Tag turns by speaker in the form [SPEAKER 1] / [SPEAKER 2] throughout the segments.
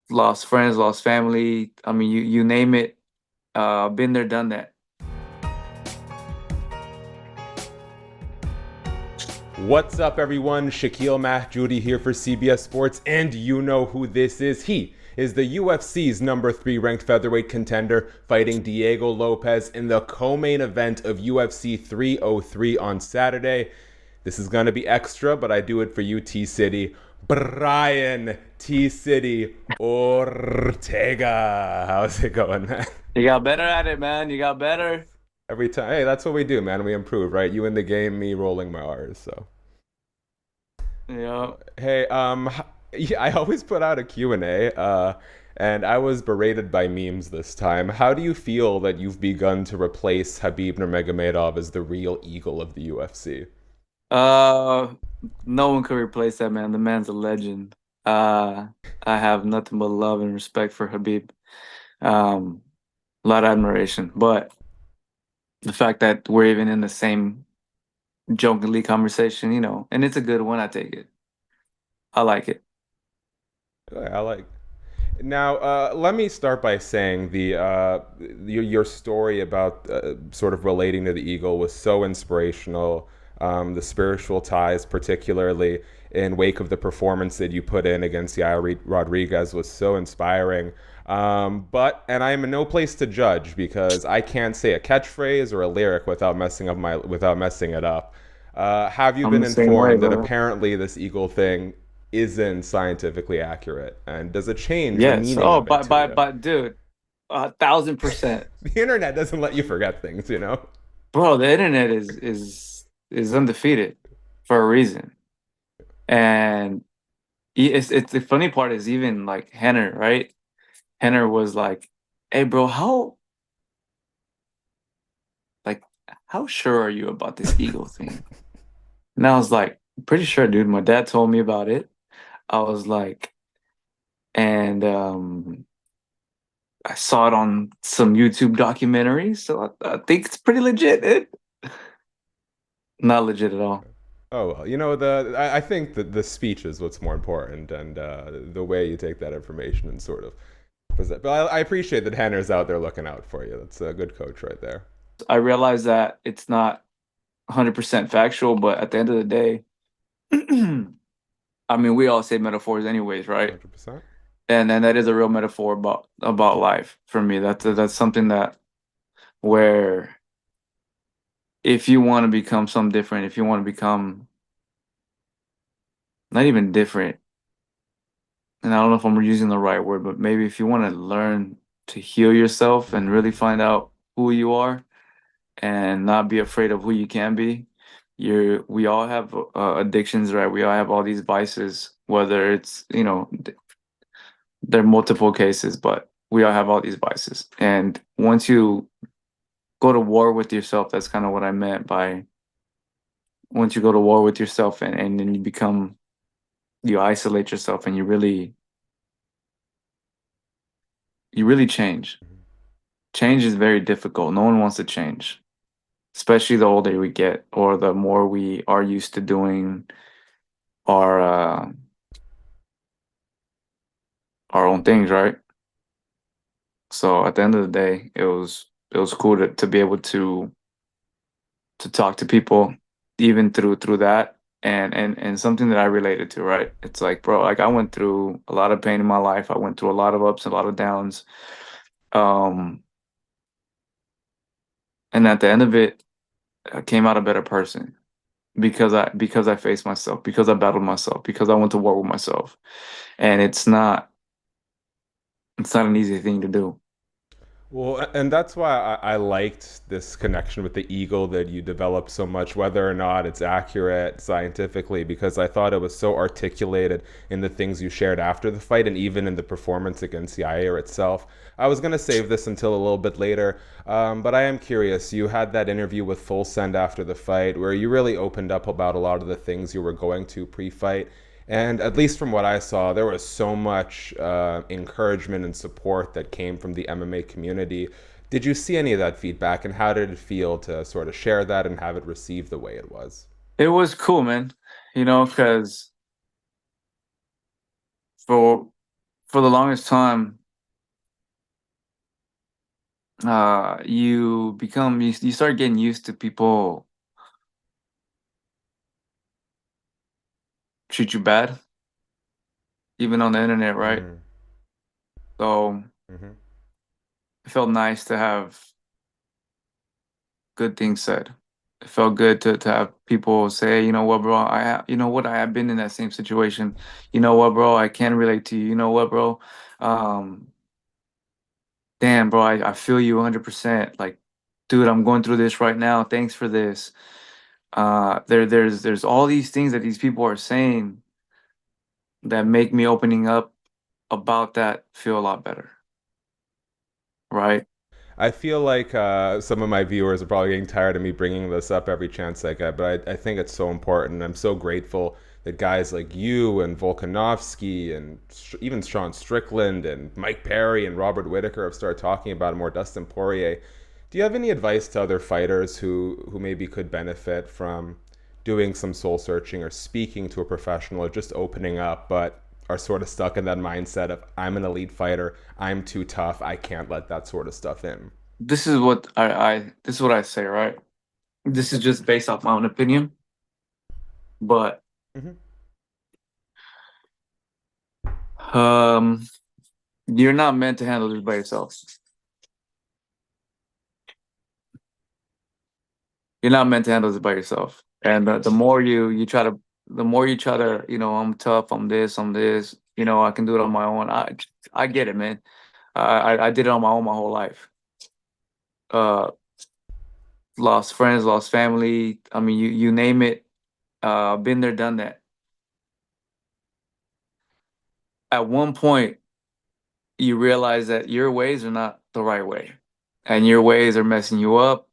[SPEAKER 1] lost friends, lost family. I mean, you name it. Been there, done that.
[SPEAKER 2] What's up, everyone? Shakiel Mahjouri here for CBS Sports, and you know who this is. He is the UFC's number 3 ranked featherweight contender, fighting Diego Lopes in the co-main event of UFC 303 on Saturday. This is gonna be extra, but I do it for you, T-City. Brian T-City Ortega. How's it going, man?
[SPEAKER 1] You got better at it, man. You got better.
[SPEAKER 2] Every time, hey, that's what we do, man. We improve, right? You in the game, me rolling my R's, so.
[SPEAKER 1] Yeah.
[SPEAKER 2] Hey, yeah, I always put out a Q&A, and I was berated by memes this time. How do you feel that you've begun to replace Khabib Nurmagomedov as the real eagle of the UFC?
[SPEAKER 1] Uh, no one could replace that man. The man's a legend. Uh, I have nothing but love and respect for Habib. Um, a lot of admiration. But the fact that we're even in the same jokingly conversation, and it's a good one, I take it. I like it.
[SPEAKER 2] I like. Now, let me start by saying your story about sort of relating to the eagle was so inspirational. The spiritual ties, particularly in wake of the performance that you put in against Yair Rodriguez, was so inspiring. And I am in no place to judge because I can't say a catchphrase or a lyric without messing it up. Have you
[SPEAKER 1] I'm
[SPEAKER 2] been
[SPEAKER 1] the same way,
[SPEAKER 2] informed that
[SPEAKER 1] brother.
[SPEAKER 2] apparently this eagle thing isn't scientifically accurate? And does it change the
[SPEAKER 1] Yes.
[SPEAKER 2] meaning
[SPEAKER 1] Oh,
[SPEAKER 2] of it
[SPEAKER 1] but
[SPEAKER 2] to
[SPEAKER 1] but
[SPEAKER 2] you?
[SPEAKER 1] but dude, 1,000%.
[SPEAKER 2] The internet doesn't let you forget things, you know?
[SPEAKER 1] Bro, the internet is undefeated for a reason. And it's the funny part is even like Henner, right? Henner was like, "Hey, bro, like how sure are you about this ego thing?" And I was like, "Pretty sure, dude. My dad told me about it." I was like, and I saw it on some YouTube documentary, so I think it's pretty legit. Not legit at all.
[SPEAKER 2] Oh well, I think that the speech is what's more important, and the way you take that information and sort of present. But I appreciate that Henner's out there looking out for you. That's a good coach right there.
[SPEAKER 1] I realize that it's not 100% factual, but at the end of the day, I mean, we all say metaphors anyways, right?
[SPEAKER 2] 100%.
[SPEAKER 1] And that is a real metaphor about life for me. That's something that where if you want to become something different, if you want to become not even different, and I don't know if I'm using the right word, but maybe if you want to learn to heal yourself and really find out who you are and not be afraid of who you can be, we all have addictions, right? We all have all these vices, whether it's, there are multiple cases, but we all have all these vices. And once you go to war with yourself, that's kind of what I meant by once you go to war with yourself and then you isolate yourself and you really change. Change is very difficult. No one wants to change, especially the older we get or the more we are used to doing our uh, our own things, right? So at the end of the day, it was cool to be able to talk to people even through that and something that I related to, right? It's like, bro, like I went through a lot of pain in my life. I went through a lot of ups, a lot of downs. Um, and at the end of it, I came out a better person because I faced myself, because I battled myself, because I went to war with myself. And it's not an easy thing to do.
[SPEAKER 2] Well, and that's why I liked this connection with the eagle that you developed so much, whether or not it's accurate scientifically, because I thought it was so articulated in the things you shared after the fight and even in the performance against Yair itself. I was going to save this until a little bit later, but I am curious. You had that interview with Full Send after the fight where you really opened up about a lot of the things you were going to pre fight. And at least from what I saw, there was so much encouragement and support that came from the MMA community. Did you see any of that feedback, and how did it feel to sort of share that and have it received the way it was?
[SPEAKER 1] It was cool, man. Because for for the longest time, you start getting used to people treat you bad, even on the internet, right?
[SPEAKER 2] Mm,
[SPEAKER 1] So
[SPEAKER 2] hmm.
[SPEAKER 1] it felt nice to have good things said. It felt good to have people say, you know what, bro, you know what, I have been in that same situation. You know what, bro, I can relate to you. You know what, bro, um, damn, bro, I feel you 100%. Like, dude, I'm going through this right now. Thanks for this. There's all these things that these people are saying that make me opening up about that feel a lot better, right?
[SPEAKER 2] I feel like some of my viewers are probably getting tired of me bringing this up every chance I get, but I think it's so important. I'm so grateful that guys like you and Volkanovski and even Sean Strickland and Mike Perry and Robert Whitaker have started talking about it more. Dustin Poirier. Do you have any advice to other fighters who maybe could benefit from doing some soul searching or speaking to a professional or just opening up, but are sort of stuck in that mindset of I'm an elite fighter, I'm too tough, I can't let that sort of stuff in?
[SPEAKER 1] This is what I say, right? This is just based off my own opinion, but
[SPEAKER 2] Mm-hmm.
[SPEAKER 1] um, you're not meant to handle this by yourself. You're not meant to handle this by yourself. And the more you try to, the more you try to, I'm tough, I'm this, I can do it on my own. I get it, man. I did it on my own my whole life. Uh, Lost friends, lost family. I mean, you name it. Been there, done that. At one point, you realize that your ways are not the right way, and your ways are messing you up,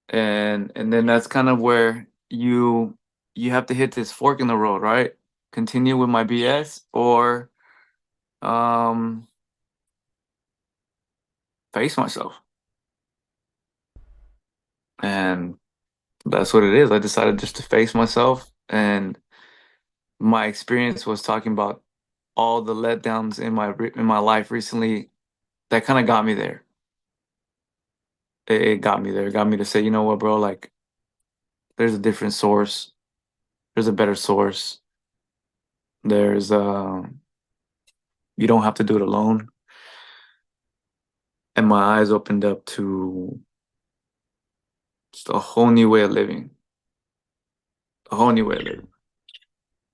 [SPEAKER 1] and then that's kind of where you have to hit this fork in the road, right? Continue with my BS or um face myself. And that's what it is. I decided just to face myself, and my experience was talking about all the letdowns in my life recently that kind of got me there. It got me there. It got me to say, you know what, bro, like there's a different source. There's a better source. There's you don't have to do it alone. And my eyes opened up to just a whole new way of living. A whole new way of living.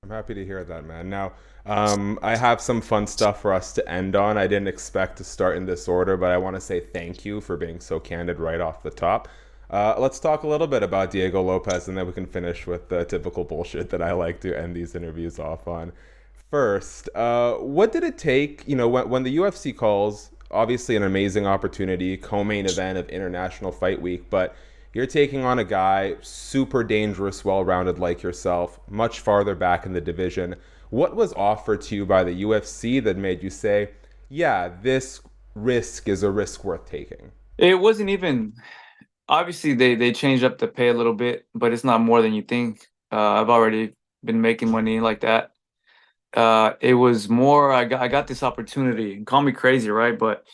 [SPEAKER 2] I'm happy to hear that, man. Now, I have some fun stuff for us to end on. I didn't expect to start in this order, but I want to say thank you for being so candid right off the top. Let's talk a little bit about Diego Lopez, and then we can finish with the typical bullshit that I like to end these interviews off on. First, what did it take? When the UFC calls, obviously an amazing opportunity, co-main event of International Fight Week, but you're taking on a guy super dangerous, well-rounded like yourself, much farther back in the division. What was offered to you by the UFC that made you say, "Yeah, this risk is a risk worth taking"?
[SPEAKER 1] It wasn't even obviously they changed up the pay a little bit, but it's not more than you think. I've already been making money like that. It was more I got this opportunity. Call me crazy, right? But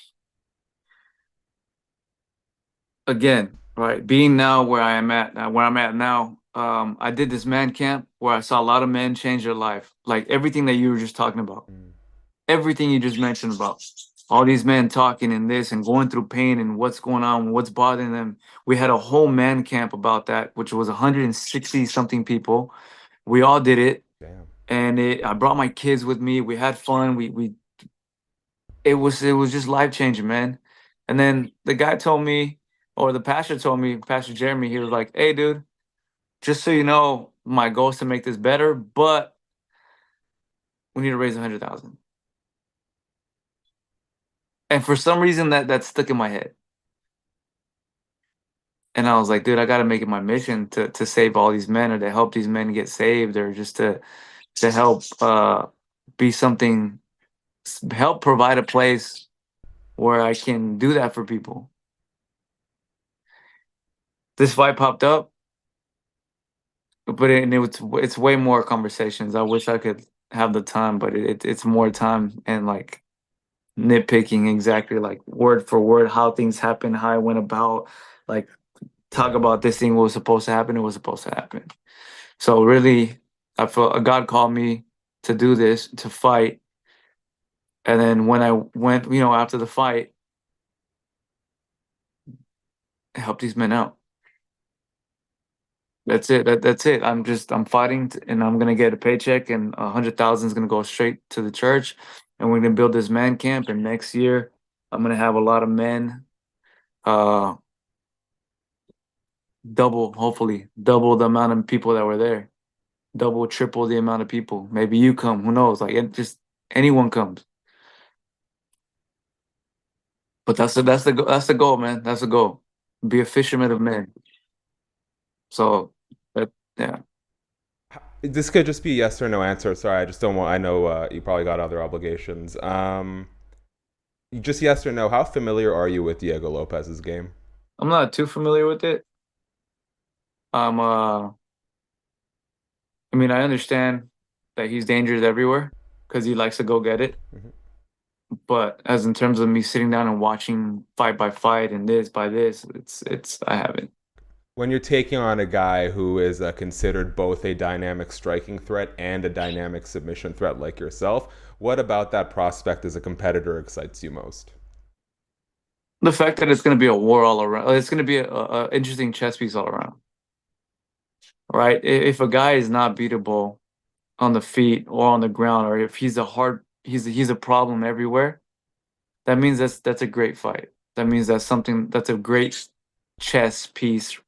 [SPEAKER 1] again, right, being now where I'm at now, I did this man camp where I saw a lot of men change their life. Like everything that you were just talking about.
[SPEAKER 2] Mm,
[SPEAKER 1] Everything you just mentioned about all these men talking and this and going through pain and what's going on, what's bothering them. We had a whole man camp about that, which was 160 something people. We all did it,
[SPEAKER 2] damn.
[SPEAKER 1] and I brought my kids with me. We had fun. We it was just life changing, man. And then the guy told me, or the pastor told me, Pastor Jeremy, he was like, "Hey, dude, just so you know, my goal is to make this better, but we need to raise 100,000." And for some reason, that stuck in my head. And I was like, dude, I got to make it my mission to save all these men or to help these men get saved or just to help be something, help provide a place where I can do that for people. This fight popped up, but it's way more conversations. I wish I could. have the time, but it's more time and like nitpicking exactly like word for word how things happen, how I went about, like talk
[SPEAKER 2] Yeah.
[SPEAKER 1] about this thing what was supposed to happen, it was supposed to happen. So really, I felt God called me to do this, to fight. And then when I went, after the fight, I helped these men out. That's it. That's it. I'm fighting and I'm gonna get a paycheck and 100,000 is gonna go straight to the church and we're gonna build this man camp and next year I'm gonna have a lot of men, uh hopefully double the amount of people that were there. Double, triple the amount of people. Maybe you come, who knows? Like it just anyone comes. But that's the goal, man. That's the goal. Be a fisherman of men. So that yeah.
[SPEAKER 2] This could just be yes or no answer. Sorry, I just don't want. I know you probably got other obligations. Just yes or no. How familiar are you with Diego Lopez's game?
[SPEAKER 1] I'm not too familiar with it. I'm I mean I understand that he's dangerous everywhere because he likes to go get it.
[SPEAKER 2] Mhm.
[SPEAKER 1] But as in terms of me sitting down and watching fight by fight and this by this, it's I haven't.
[SPEAKER 2] When you're taking on a guy who is considered both a dynamic striking threat and a dynamic submission threat like yourself, what about that prospect as a competitor excites you most?
[SPEAKER 1] The fact that it's going to be a war all around, it's going to be a interesting chess piece all around, right? If a guy is not beatable on the feet or on the ground, or if he's a problem everywhere, that means that's a great fight. That means that's a great chess piece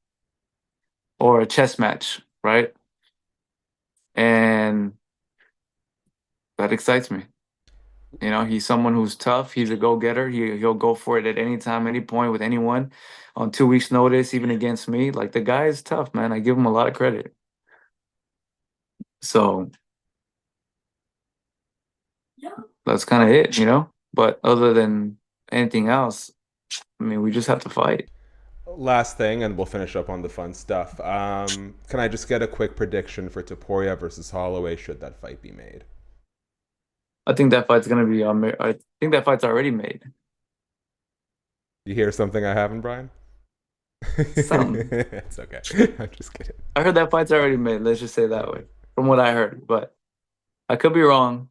[SPEAKER 1] or a chess match, right? And that excites me. He's someone who's tough. He's a go-getter. He'll go for it at any time, any point with anyone on 2 weeks' notice, even against me. Like the guy is tough, man. I give him a lot of credit. So that's kind of it. But other than anything else, I mean, we just have to fight.
[SPEAKER 2] Last thing, and we'll finish up on the fun stuff. Can I just get a quick prediction for Topuria versus Holloway should that fight be made?
[SPEAKER 1] I think that fight's gonna be. I think that fight's already made.
[SPEAKER 2] You hear something I haven't, Brian?
[SPEAKER 1] Something.
[SPEAKER 2] It's okay. I'm just kidding.
[SPEAKER 1] I heard that fight's already made. Let's just say that way, from what I heard. But I could be wrong.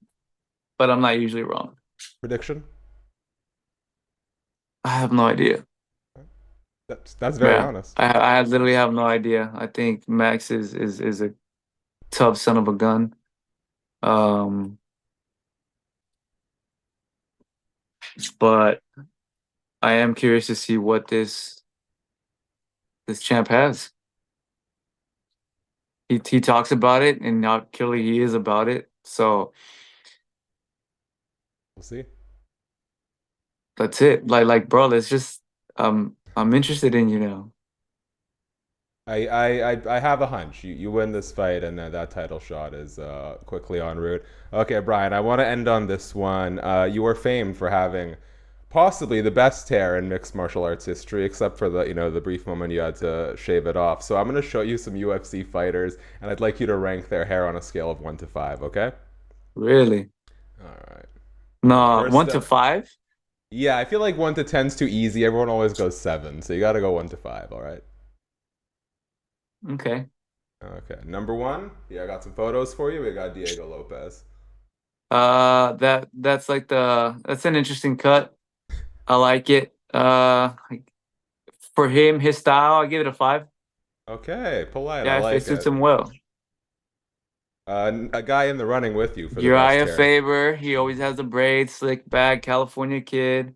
[SPEAKER 1] But I'm not usually wrong.
[SPEAKER 2] Prediction?
[SPEAKER 1] I have no idea.
[SPEAKER 2] That's very
[SPEAKER 1] Yeah,
[SPEAKER 2] honest.
[SPEAKER 1] I literally have no idea. I think Max is a tough son of a gun. Um, but I am curious to see what this champ has. He talks about it, and how killer he is about it. So
[SPEAKER 2] We'll see.
[SPEAKER 1] that's it. Bro, let's just I'm interested in you now.
[SPEAKER 2] I have a hunch. You win this fight, and that title shot is quickly en route. Okay, Brian, I want to end on this one. You are famed for having possibly the best hair in mixed martial arts history, except for the brief moment you had to shave it off. So I'm going to show you some UFC fighters, and I'd like you to rank their hair on a scale of 1 to 5. Okay?
[SPEAKER 1] Really?
[SPEAKER 2] All right.
[SPEAKER 1] No, one
[SPEAKER 2] First
[SPEAKER 1] to
[SPEAKER 2] up.
[SPEAKER 1] five?
[SPEAKER 2] Yeah, I feel like 1 to 10's too easy. Everyone always goes 7, so you got to go 1 to 5. All right.
[SPEAKER 1] Okay.
[SPEAKER 2] Okay. Number one. Yeah, I got some photos for you. We got Diego Lopez.
[SPEAKER 1] That's an interesting cut. I like it. For him, his style, I give it a five.
[SPEAKER 2] Okay, polite. I
[SPEAKER 1] Yeah, it
[SPEAKER 2] like
[SPEAKER 1] suits
[SPEAKER 2] it.
[SPEAKER 1] him well.
[SPEAKER 2] A guy in the running with you for the best
[SPEAKER 1] Uriah
[SPEAKER 2] hair.
[SPEAKER 1] Faber, he always has the braids, slick back, California kid.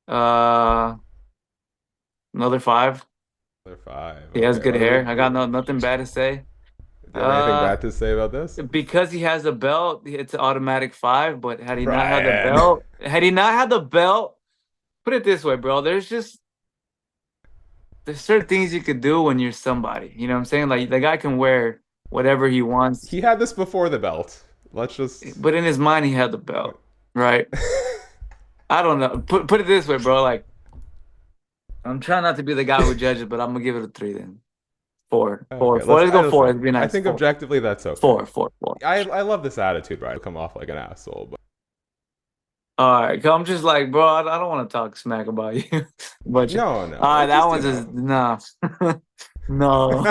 [SPEAKER 1] Uh, another five.
[SPEAKER 2] Another 5.
[SPEAKER 1] He has
[SPEAKER 2] Okay.
[SPEAKER 1] good hair. I got nothing bad to say.
[SPEAKER 2] Do you have anything
[SPEAKER 1] Uh,
[SPEAKER 2] bad to say about this?
[SPEAKER 1] because he has a belt, it's an automatic five. But had he not had the
[SPEAKER 2] Brian.
[SPEAKER 1] belt, put it this way, bro. There's certain things you could do when you're somebody. You know what I'm saying? Like the guy can wear whatever he wants,
[SPEAKER 2] He had this before the belt. Let's just.
[SPEAKER 1] but in his mind he had the belt, right? I don't know. Put it this way, bro. Like I'm trying not to be the guy who judges, but I'm gonna give it a three then. Four, four,
[SPEAKER 2] Okay,
[SPEAKER 1] four.
[SPEAKER 2] let's.
[SPEAKER 1] Let's
[SPEAKER 2] I
[SPEAKER 1] go
[SPEAKER 2] listen.
[SPEAKER 1] four. Let's be
[SPEAKER 2] I
[SPEAKER 1] nice.
[SPEAKER 2] think
[SPEAKER 1] Four,
[SPEAKER 2] objectively that's okay.
[SPEAKER 1] four, four, four.
[SPEAKER 2] I love this attitude, right? I come off like an asshole, but
[SPEAKER 1] All right, 'cause I'm just like, bro, I don't want to talk smack about you, but
[SPEAKER 2] no, no.
[SPEAKER 1] all right,
[SPEAKER 2] It
[SPEAKER 1] that
[SPEAKER 2] just
[SPEAKER 1] one's just nah, no, no.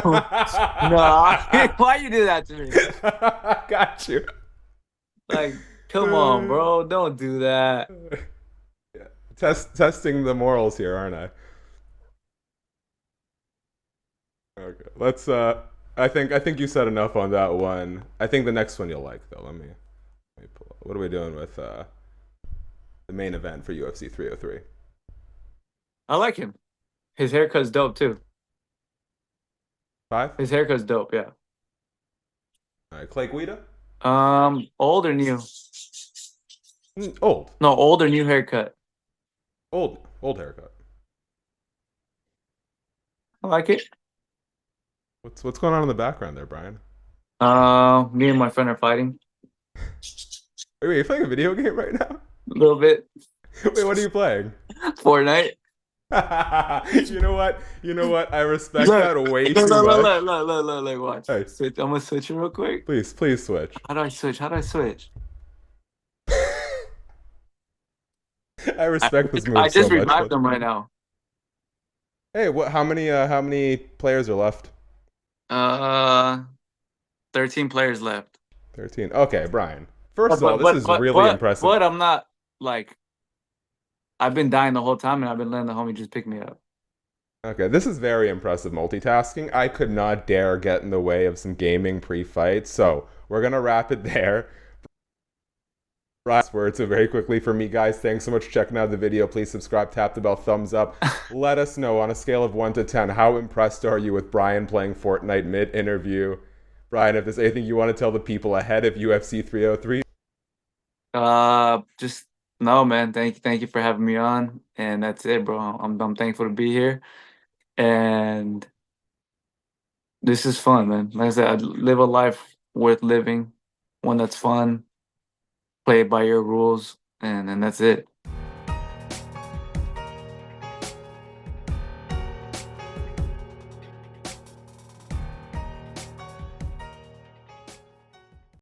[SPEAKER 1] Why you do that to me?
[SPEAKER 2] got you.
[SPEAKER 1] Like, come on, bro, don't do that.
[SPEAKER 2] Yeah. Testing the morals here, aren't I? Okay. I think you said enough on that one. I think the next one you'll like though. Let me pull up. What are we doing with the main event for UFC 303?
[SPEAKER 1] I like him. His haircut's dope too.
[SPEAKER 2] Five?
[SPEAKER 1] His haircut's dope, yeah.
[SPEAKER 2] All right, Clay Guida?
[SPEAKER 1] Old or new?
[SPEAKER 2] Old.
[SPEAKER 1] No, old or new haircut.
[SPEAKER 2] Old haircut.
[SPEAKER 1] I like it.
[SPEAKER 2] What's going on in the background there, Brian?
[SPEAKER 1] Me and my friend are fighting
[SPEAKER 2] Wait, you playing a video game right now?
[SPEAKER 1] a little bit.
[SPEAKER 2] Wait, what are you playing?
[SPEAKER 1] Fortnite.
[SPEAKER 2] You know what? You know what? I respect
[SPEAKER 1] Look,
[SPEAKER 2] that way
[SPEAKER 1] look,
[SPEAKER 2] too
[SPEAKER 1] look, look,
[SPEAKER 2] much.
[SPEAKER 1] look, look, look, look, watch.
[SPEAKER 2] Hey,
[SPEAKER 1] Switch. I'm gonna switch it real quick.
[SPEAKER 2] please switch.
[SPEAKER 1] How do I switch? How do I switch?
[SPEAKER 2] I
[SPEAKER 1] I,
[SPEAKER 2] respect this
[SPEAKER 1] I
[SPEAKER 2] move so
[SPEAKER 1] just
[SPEAKER 2] much.
[SPEAKER 1] revived them right now.
[SPEAKER 2] Hey, what? How many players are left?
[SPEAKER 1] Uh, 13 players left.
[SPEAKER 2] 13. Okay, Brian. First
[SPEAKER 1] But
[SPEAKER 2] of all,
[SPEAKER 1] but
[SPEAKER 2] this
[SPEAKER 1] but
[SPEAKER 2] is
[SPEAKER 1] but
[SPEAKER 2] really
[SPEAKER 1] but,
[SPEAKER 2] impressive.
[SPEAKER 1] but I'm not like I've been dying the whole time and I've been letting the homie just pick me up.
[SPEAKER 2] Okay, this is very impressive multitasking. I could not dare get in the way of some gaming pre-fight, so we're gonna wrap it there. Last words so very quickly for me, guys. Thanks so much for checking out the video. Please subscribe, tap the bell, thumbs up. Let us know on a scale of 1 to 10, how impressed are you with Brian playing Fortnite mid-interview? Brian, if there's anything you want to tell the people ahead of UFC 303.
[SPEAKER 1] Just no, man. Thank you for having me on, and that's it, bro. I'm thankful to be here, and this is fun, man. Like I said, I live a life worth living, one that's fun, play it by your rules, and that's it.